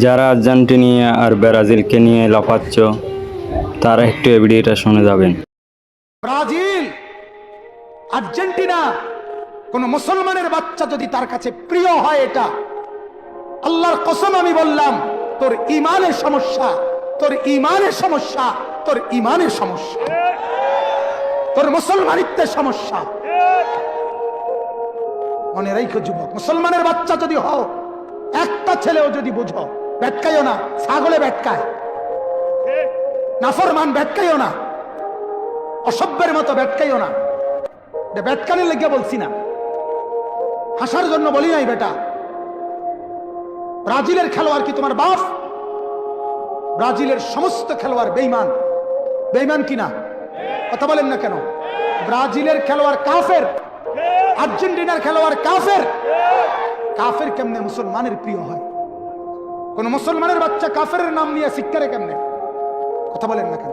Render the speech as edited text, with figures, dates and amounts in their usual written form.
যারা আর্জেন্টিনা আর ব্রাজিলকে নিয়ে লাফাচ্ছ তারা একটু এই ভিডিওটা শুনে যাবেন। ব্রাজিল আর্জেন্টিনা কোন মুসলমানের বাচ্চা যদি তার কাছে প্রিয় হয়, এটা আল্লাহর কসম আমি বললাম, তোর ইমানের সমস্যা, তোর ইমানের সমস্যা, তোর ইমানের সমস্যা, তোর মুসলমানিত্বের সমস্যা। মনে রাখো যুবক, মুসলমানের বাচ্চা যদি হও, একটা ছেলেও যদি বুঝো, ব্যাটকাইও না, ছাগলে ব্যাটকায়, নাফরমান ব্যাটকাইও না, অসভ্যের মতো ব্যাটকাইও না। ব্যাটকানি লেগে বলছি না, হাসার জন্য বলি নাই বেটা। ব্রাজিলের খেলোয়াড় কি তোমার বাপ? ব্রাজিলের সমস্ত খেলোয়াড় বেঈমান। বেঈমান কিনা কথা বলেন না কেন? ব্রাজিলের খেলোয়াড় কাফের, আর্জেন্টিনার খেলোয়াড় কাফের। কাফের কেমনে মুসলমানের প্রিয় হয়? কোন মুসলমানের বাচ্চা কাফের নাম নিয়ে শিক্ষারে কেমনে? কথা বলেন না কেন?